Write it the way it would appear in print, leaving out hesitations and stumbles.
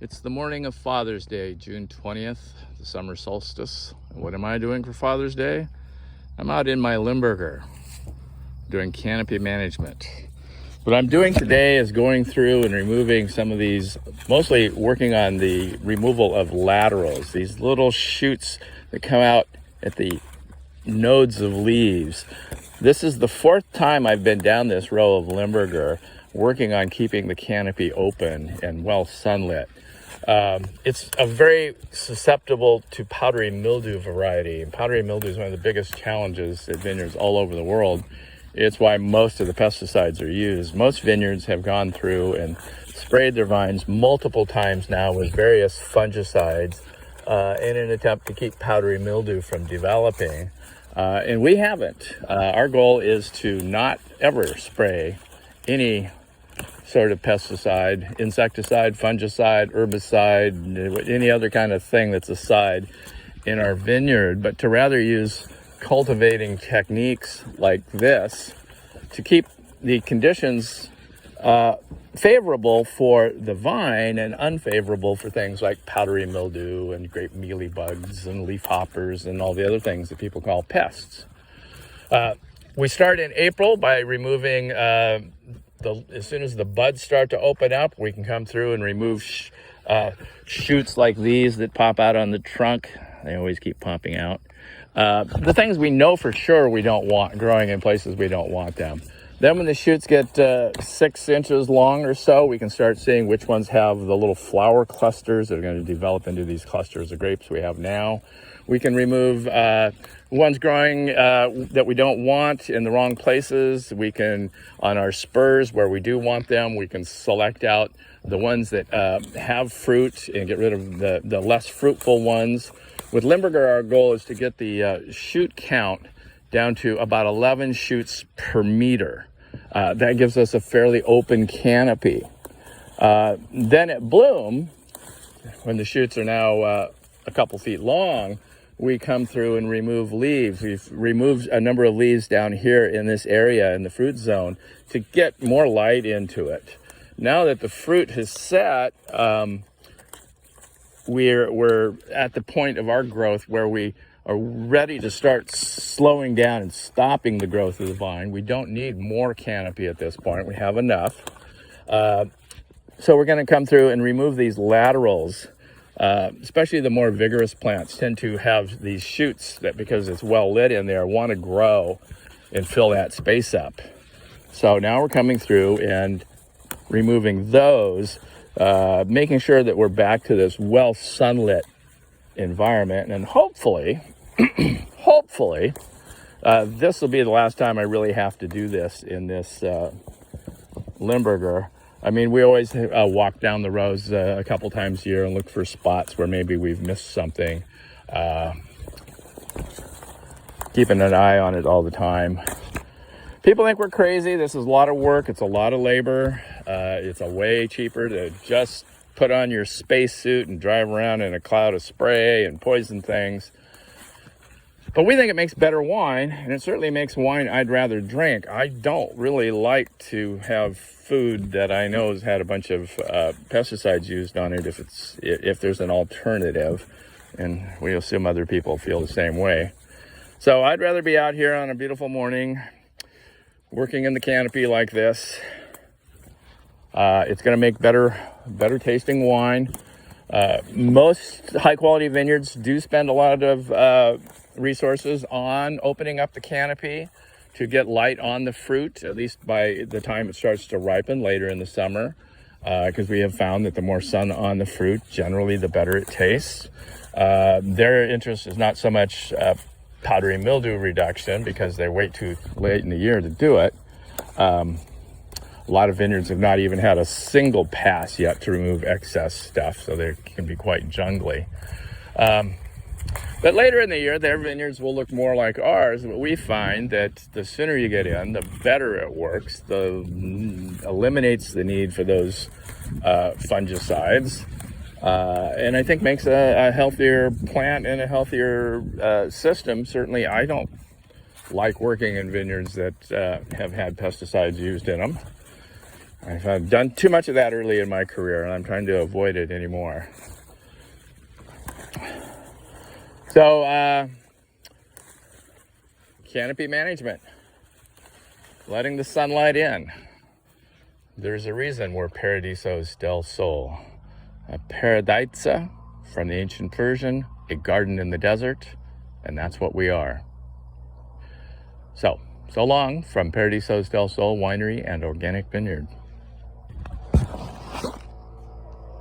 It's the morning of Father's Day, June 20th, the summer solstice. And what am I doing for Father's Day? I'm out in my Limburger doing canopy management. What I'm doing today is going through and removing some of these, mostly working on the removal of laterals, these little shoots that come out at the nodes of leaves. This is the fourth time I've been down this row of Limburger working on keeping the canopy open and well sunlit. It's a very susceptible to powdery mildew variety. And powdery mildew is one of the biggest challenges at vineyards all over the world. It's why most of the pesticides are used. Most vineyards have gone through and sprayed their vines multiple times now with various fungicides in an attempt to keep powdery mildew from developing. And we haven't. Our goal is to not ever spray any sort of pesticide, insecticide, fungicide, herbicide, any other kind of thing that's a side in our vineyard, but to rather use cultivating techniques like this to keep the conditions favorable for the vine and unfavorable for things like powdery mildew and grape mealybugs and leaf hoppers and all the other things that people call pests. We start in April by removing as soon as the buds start to open up, we can come through and remove shoots like these that pop out on the trunk. They always keep popping out. The things we know for sure we don't want growing in places we don't want them. Then when the shoots get 6 inches long or so, we can start seeing which ones have the little flower clusters that are going to develop into these clusters of grapes we have now. We can remove ones growing that we don't want in the wrong places. We can, on our spurs where we do want them, we can select out the ones that have fruit and get rid of the less fruitful ones. With Limburger, our goal is to get the shoot count down to about 11 shoots per meter. That gives us a fairly open canopy. Then at bloom, when the shoots are now a couple feet long, we come through and remove leaves. We've removed a number of leaves down here in this area in the fruit zone to get more light into it. Now that the fruit has set, we're at the point of our growth where we are ready to start slowing down and stopping the growth of the vine. We don't need more canopy at this point. We have enough. So we're going to come through and remove these laterals. Especially the more vigorous plants tend to have these shoots that, because it's well lit in there, want to grow and fill that space up. So now we're coming through and removing those, making sure that we're back to this well sunlit environment. And hopefully, this will be the last time I really have to do this in this Limburger. I mean, we always walk down the rows a couple times a year and look for spots where maybe we've missed something. Keeping an eye on it all the time. People think we're crazy. This is a lot of work. It's a lot of labor. It's a way cheaper to just put on your spacesuit and drive around in a cloud of spray and poison things. But we think it makes better wine, and it certainly makes wine I'd rather drink. I don't really like to have food that I know has had a bunch of pesticides used on it if there's an alternative, and we assume other people feel the same way. So I'd rather be out here on a beautiful morning working in the canopy like this. It's going to make better tasting wine. Most high quality vineyards do spend a lot of resources on opening up the canopy to get light on the fruit, at least by the time it starts to ripen later in the summer, because we have found that the more sun on the fruit, generally the better it tastes. Their interest is not so much powdery mildew reduction, because they wait too late in the year to do it. A lot of vineyards have not even had a single pass yet to remove excess stuff, so they can be quite jungly. But later in the year, their vineyards will look more like ours. But we find that the sooner you get in, the better it works. Eliminates the need for those fungicides. And I think makes a healthier plant and a healthier system. Certainly, I don't like working in vineyards that have had pesticides used in them. I've done too much of that early in my career, and I'm trying to avoid it anymore. So, canopy management, letting the sunlight in. There's a reason we're Paradisos del Sol. A paradisa from the ancient Persian, a garden in the desert, and that's what we are. So long from Paradisos del Sol Winery and Organic Vineyard.